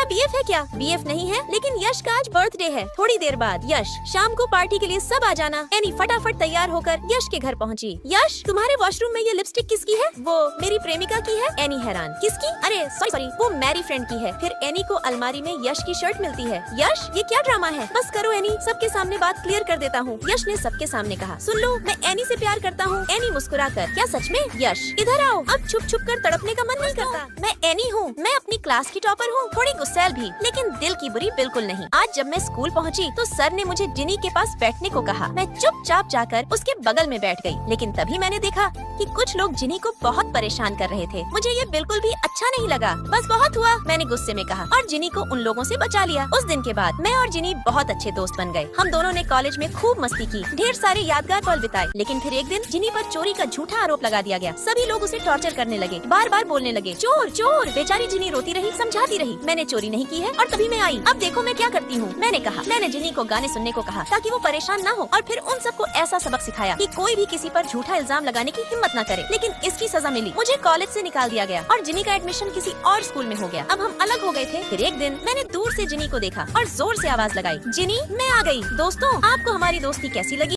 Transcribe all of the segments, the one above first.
BF है क्या? BF नहीं है, लेकिन यश का आज बर्थडे है। थोड़ी देर बाद यश, शाम को पार्टी के लिए सब आ जाना। एनी फटाफट तैयार होकर यश के घर पहुंची। यश, तुम्हारे वॉशरूम में ये लिपस्टिक किसकी है? वो मेरी प्रेमिका की है। एनी हैरान, किसकी? अरे सॉरी, वो मेरी फ्रेंड की है। फिर एनी को अलमारी में यश की शर्ट मिलती है। यश, ये क्या ड्रामा है? बस करो एनी, सबके सामने बात क्लियर कर देता हूँ। यश ने सबके सामने कहा, सुन लो, मैं एनी से प्यार करता हूँ। एनी मुस्कुराकर, क्या सच में? यश, इधर आओ, अब छुप छुप कर तड़पने का मन नहीं करता। मैं एनी हूँ, मैं अपनी क्लास की टॉपर हूँ, थोड़ी गुस्सैल भी, लेकिन दिल की बुरी बिल्कुल नहीं। आज जब मैं स्कूल पहुँची तो सर ने मुझे जिनी के पास बैठने को कहा। मैं चुपचाप जाकर उसके बगल में बैठ गई, लेकिन तभी मैंने देखा कि कुछ लोग जिनी को बहुत परेशान कर रहे थे। मुझे ये बिल्कुल भी अच्छा नहीं लगा। बस बहुत हुआ, मैंने गुस्से में कहा और जिनी को उन लोगों से बचा लिया। उस दिन के बाद मैं और जिनी बहुत अच्छे दोस्त बन गए। हम दोनों ने कॉलेज में खूब मस्ती की, ढेर सारे यादगार पल बिताए। लेकिन फिर एक दिन जिनी पर चोरी का झूठा आरोप लगा दिया गया। सभी लोग उसे टॉर्चर करने लगे, बार बार बोलने लगे, चोर चोर। बेचारी जिनी रोती रही, समझाती रही, मैंने चोरी नहीं की है और तभी मैं आई। अब देखो मैं क्या करती हूँ। मैंने कहा, मैंने जिनी को गाने सुनने को कहा ताकि वो परेशान ना हो, और फिर उन सबको ऐसा सबक सिखाया कि कोई भी किसी पर झूठा इल्जाम लगाने की हिम्मत न करे। लेकिन इसकी सजा मिली, मुझे कॉलेज से निकाल दिया गया और जिनी का एडमिशन किसी और स्कूल में हो गया। अब हम अलग हो गए थे। फिर एक दिन मैंने दूर से जिनी को देखा और जोर से आवाज लगाई, जिनी मैं आ गई। दोस्तों, आपको हमारी दोस्ती कैसी लगी?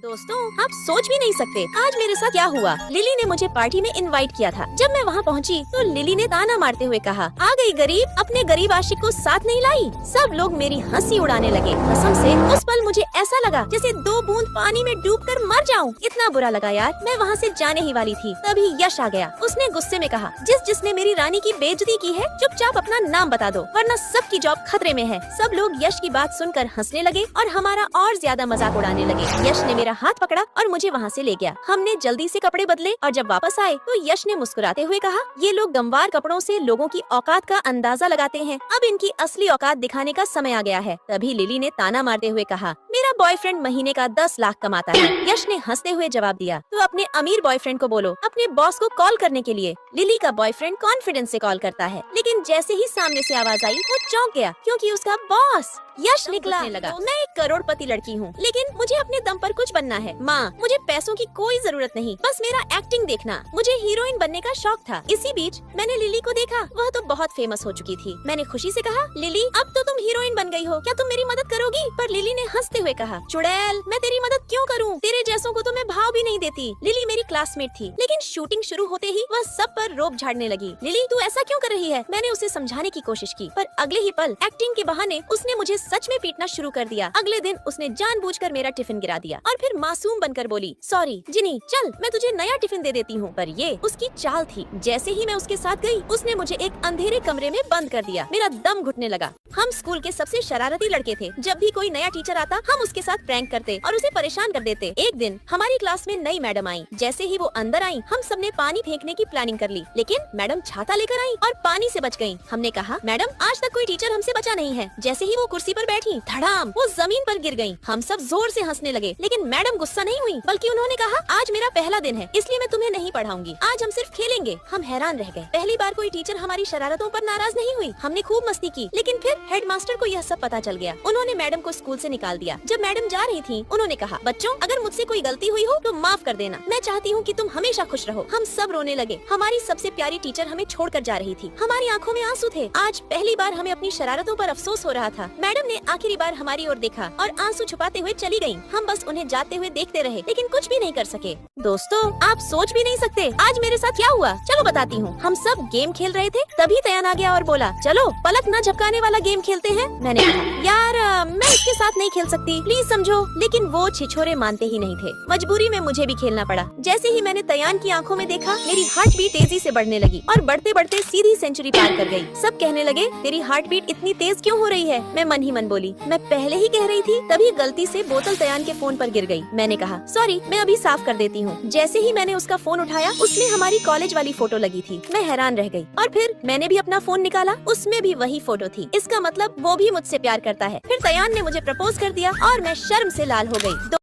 दोस्तों, आप सोच भी नहीं सकते आज मेरे साथ क्या हुआ। लिली ने मुझे पार्टी में इनवाइट किया था। जब मैं वहाँ पहुँची तो लिली ने ताना मारते हुए कहा, आ गई गरीब, अपने गरीब आशिक को साथ नहीं लाई। सब लोग मेरी हंसी उड़ाने लगे। कसम से उस पल मुझे ऐसा लगा जैसे 2 बूंद पानी में डूबकर मर जाऊं। इतना बुरा लगा यार, मैं वहाँ से जाने ही वाली थी, तभी यश आ गया। उसने गुस्से में कहा, जिसने मेरी रानी की बेइज्जती की है, चुपचाप अपना नाम बता दो, वरना सबकी जॉब खतरे में है। सब लोग यश की बात सुनकर हंसने लगे और हमारा और ज्यादा मजाक उड़ाने लगे। यश ने मेरा हाथ पकड़ा और मुझे वहाँ से ले गया। हमने जल्दी से कपड़े बदले और जब वापस आए तो यश ने मुस्कुराते हुए कहा, ये लोग गमवार कपड़ों से लोगों की औकात का अंदाजा लगाते हैं। अब इनकी असली औकात दिखाने का समय आ गया है। तभी लिली ने ताना मारते हुए कहा, मेरा बॉयफ्रेंड महीने का 10 लाख कमाता है। यश ने हंसते हुए जवाब दिया, तो अपने अमीर बॉयफ्रेंड को बोलो अपने बॉस को कॉल करने के लिए। लिली का बॉयफ्रेंड कॉन्फिडेंस से कॉल करता है, लेकिन जैसे ही सामने से आवाज आई वो चौंक गया क्योंकि उसका बॉस यश निकला लगा। मैं एक करोड़पति लड़की हूँ, लेकिन मुझे अपने दम पर कुछ बनना है। माँ, मुझे पैसों की कोई जरूरत नहीं, बस मेरा एक्टिंग देखना। मुझे हीरोइन बनने का शौक था। इसी बीच मैंने लिली को देखा, वह तो बहुत फेमस हो चुकी थी। मैंने खुशी से कहा, लिली अब तो तुम हीरोइन बन गई हो, क्या तुम मेरी मदद करोगी? पर लिली ने हंसते हुए कहा, चुड़ैल, मैं तेरी मदद क्यों करूँ? तेरे जैसों को तो मैं भाव भी नहीं देती। लिली मेरी क्लासमेट थी, लेकिन शूटिंग शुरू होते ही वह सब पर रोब झाड़ने लगी। लिली, तू ऐसा क्यों कर रही है? मैंने उसे समझाने की कोशिश की, पर अगले ही पल एक्टिंग के बहाने उसने मुझे सच में पीटना शुरू कर दिया। अगले दिन उसने जानबूझकर मेरा टिफिन गिरा दिया और फिर मासूम बनकर बोली, सॉरी जिनी, चल मैं तुझे नया टिफिन दे देती हूँ। पर ये उसकी चाल थी। जैसे ही मैं उसके साथ गई, उसने मुझे एक अंधेरे कमरे में बंद कर दिया। मेरा दम घुटने लगा। हम स्कूल के सबसे शरारती लड़के थे। जब भी कोई नया टीचर आता, हम उसके साथ प्रैंक करते और उसे परेशान कर देते। एक दिन हमारी क्लास में नई मैडम आई। जैसे ही वो अंदर आई, हम सबने पानी फेंकने की प्लानिंग कर ली, लेकिन मैडम छाता लेकर आई और पानी से बच गयी। हमने कहा, मैडम आज तक कोई टीचर हमसे बचा नहीं है। जैसे ही वो कुर्सी पर बैठी, धड़ाम वो जमीन पर गिर गयी। हम सब जोर से हंसने लगे, लेकिन मैडम गुस्सा नहीं हुई, बल्कि उन्होंने कहा, आज मेरा पहला दिन है, इसलिए मैं तुम्हें नहीं पढ़ाऊंगी, आज हम सिर्फ खेलेंगे। हम हैरान रह गए। पहली बार कोई टीचर हमारी शरारतों पर नाराज नहीं हुई। हमने खूब मस्ती की, लेकिन फिर हेडमास्टर को यह सब पता चल गया। उन्होंने मैडम को स्कूल से निकाल दिया। जब मैडम जा रही थी, उन्होंने कहा, बच्चों, अगर मुझसे कोई गलती हुई हो तो माफ कर देना। मैं चाहती हूँ कि तुम हमेशा खुश रहो। हम सब रोने लगे। हमारी सबसे प्यारी टीचर हमें छोड़कर जा रही थी। हमारी आंखों में आंसू थे। आज पहली बार हमें अपनी शरारतों पर अफसोस हो रहा था। मैडम ने आखिरी बार हमारी ओर देखा और आंसू छुपाते हुए चली गयी। हम बस उन्हें जाते हुए देखते रहे, लेकिन कुछ भी नहीं कर सके। दोस्तों, आप सोच भी नहीं सकते आज मेरे साथ क्या हुआ। चलो बताती हूँ। हम सब गेम खेल रहे थे, तभी तयान आ गया और बोला, चलो पलक न झपकाने वाला गेम खेलते हैं। मैंने कहा, यार मैं इसके साथ नहीं खेल सकती, प्लीज समझो। लेकिन वो छिछोरे मानते ही नहीं थे। मजबूरी में मुझे भी खेलना पड़ा। जैसे ही मैंने तयान की आंखों में देखा, मेरी हार्ट बीट तेजी से बढ़ने लगी और बढ़ते बढ़ते सीधी सेंचुरी पार कर गई। सब कहने लगे, तेरी हार्ट बीट इतनी तेज क्यों हो रही है? मैं मन ही मन बोली, मैं पहले ही कह रही थी। तभी गलती से बोतल तयान के फोन पर गिर गई। मैंने कहा, सॉरी, मैं अभी साफ कर देती हूँ। जैसे ही मैंने उसका फोन उठाया, उसमें हमारी कॉलेज वाली फोटो लगी थी। मैं हैरान रह गई और फिर मैंने भी अपना फोन निकाला, उसमें भी वही फोटो थी। इसका मतलब वो भी मुझसे प्यार करता है। फिर तयान ने मुझे प्रपोज कर दिया और मैं शर्म से लाल हो गई।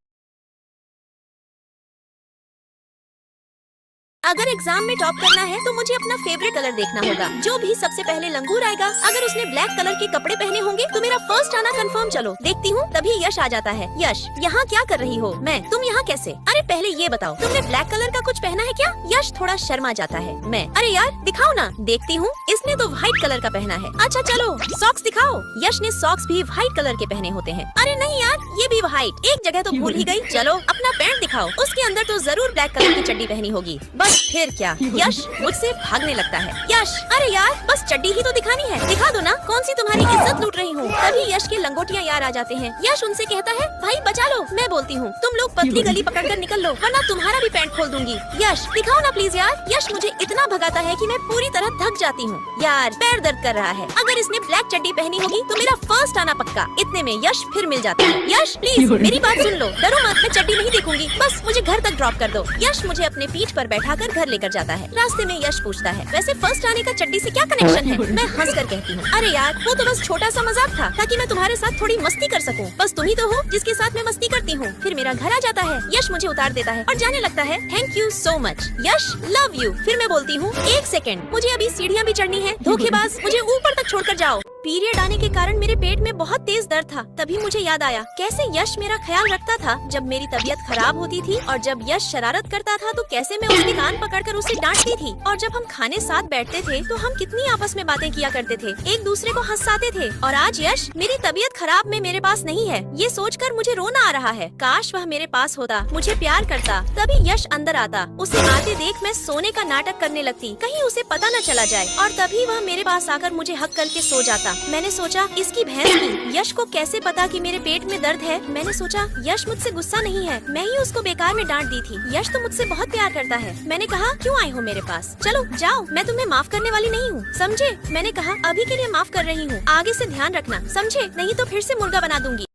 अगर एग्जाम में टॉप करना है तो मुझे अपना फेवरेट कलर देखना होगा। जो भी सबसे पहले लंगूर आएगा, अगर उसने ब्लैक कलर के कपड़े पहने होंगे तो मेरा फर्स्ट आना कंफर्म। चलो देखती हूँ। तभी यश आ जाता है। यश, यहाँ क्या कर रही हो? मैं, तुम यहाँ कैसे? अरे पहले ये बताओ, तुमने ब्लैक कलर का कुछ पहना है क्या? यश थोड़ा शर्मा जाता है। मैं, अरे यार दिखाओ ना। देखती हूँ, इसने तो व्हाइट कलर का पहना है। अच्छा चलो सॉक्स दिखाओ। यश ने सॉक्स भी व्हाइट कलर के पहने होते हैं। अरे नहीं यार, ये भी व्हाइट। एक जगह तो भूल ही गई। चलो अपना पैंट दिखाओ। उसके अंदर तो जरूर ब्लैक कलर की चड्डी पहनी होगी। बस फिर क्या? यश मुझसे भागने लगता है। यश, अरे यार बस चड्डी ही तो दिखानी है, दिखा दो ना। कौन सी तुम्हारी इज्जत लूट रही हूँ? तभी यश के लंगोटियाँ यार आ जाते हैं। यश उनसे कहता है, भाई बचा लो। मैं बोलती हूँ, तुम लोग पतली गली पकड़ कर निकल लो, वरना तुम्हारा भी पैंट खोल दूंगी। यश दिखाओ ना प्लीज यार। यश मुझे इतना भगाता है कि मैं पूरी तरह थक जाती हूँ। यार पैर दर्द कर रहा है। अगर इसने ब्लैक चड्डी पहनी होगी तो मेरा फर्स्ट आना पक्का। इतने में यश फिर मिल जाता है। यश प्लीज मेरी बात सुन लो, डरो मत, मैं चड्डी नहीं देखूंगी, बस मुझे घर तक ड्रॉप कर दो। यश मुझे अपने पीठ पर बैठाकर घर लेकर जाता है। रास्ते में यश पूछता है, वैसे फर्स्ट आने का चड्डी से क्या कनेक्शन है? मैं हंसकर कहती हूँ, अरे यार वो तो बस छोटा सा मजाक था, ताकि मैं तुम्हारे साथ थोड़ी मस्ती कर सकूं। बस तुम ही तो हो जिसके साथ मैं मस्ती करती हूँ। फिर मेरा घर आ जाता है। यश मुझे उतार देता है और जाने लगता है। Thank you so much Yash, love you. फिर मैं बोलती हूँ, एक सेकंड, मुझे अभी सीढ़ियाँ भी चढ़नी है। धोखेबाज, मुझे ऊपर तक छोड़कर जाओ। पीरियड आने के कारण मेरे पेट में बहुत तेज दर्द था। तभी मुझे याद आया कैसे यश मेरा ख्याल रखता था जब मेरी तबीयत खराब होती थी, और जब यश शरारत करता था तो कैसे मैं उसके कान पकड़कर उसे डांटती थी। और जब हम खाने साथ बैठते थे तो हम कितनी आपस में बातें किया करते थे, एक दूसरे को हंसाते थे। और आज यश मेरी तबीयत खराब में मेरे पास नहीं है, ये सोचकर मुझे रोना आ रहा है। काश वह मेरे पास होता, मुझे प्यार करता। तभी यश अंदर आता। उसे आते देख मैं सोने का नाटक करने लगती, कहीं उसे पता न चला जाए। और तभी वह मेरे पास आकर मुझे हक करके सो जाता। मैंने सोचा इसकी भैंस की यश को कैसे पता कि मेरे पेट में दर्द है। मैंने सोचा यश मुझसे गुस्सा नहीं है, मैं ही उसको बेकार में डांट दी थी। यश तो मुझसे बहुत प्यार करता है। मैंने कहा, क्यों आए हो मेरे पास? चलो जाओ, मैं तुम्हें माफ करने वाली नहीं हूँ, समझे? मैंने कहा, अभी के लिए माफ कर रही हूँ, आगे से ध्यान रखना, समझे? नहीं तो फिर से मुर्गा बना दूंगी।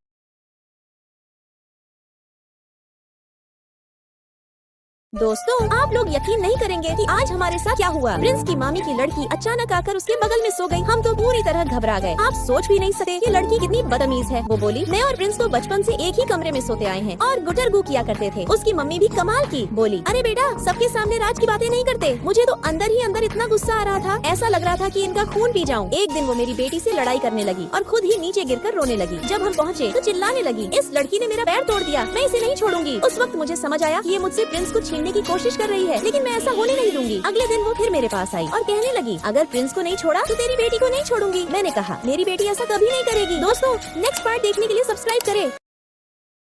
दोस्तों, आप लोग यकीन नहीं करेंगे कि आज हमारे साथ क्या हुआ। प्रिंस की मामी की लड़की अचानक आकर उसके बगल में सो गई। हम तो पूरी तरह घबरा गए। आप सोच भी नहीं सकते कि लड़की कितनी बदतमीज है। वो बोली, मैं और प्रिंस तो बचपन से एक ही कमरे में सोते आए हैं और गुटरगू किया करते थे। उसकी मम्मी भी कमाल की, बोली, अरे बेटा सबके सामने राज की बातें नहीं करते। मुझे तो अंदर ही अंदर इतना गुस्सा आ रहा था, ऐसा लग रहा था कि इनका खून पी जाऊं। एक दिन वो मेरी बेटी से लड़ाई करने लगी और खुद ही नीचे गिरकर रोने लगी। जब हम पहुँचे तो चिल्लाने लगी, इस लड़की ने मेरा पैर तोड़ दिया, मैं इसे नहीं छोड़ूंगी। उस वक्त मुझे समझ आया कि ये मुझसे प्रिंस को छीनने की कोशिश कर रही है, लेकिन मैं ऐसा होने नहीं दूंगी। अगले दिन वो फिर मेरे पास आई और कहने लगी, अगर प्रिंस को नहीं छोड़ा तो तेरी बेटी को नहीं छोड़ूंगी। मैंने कहा, मेरी बेटी ऐसा कभी नहीं करेगी। दोस्तों, नेक्स्ट पार्ट देखने के लिए सब्सक्राइब करें।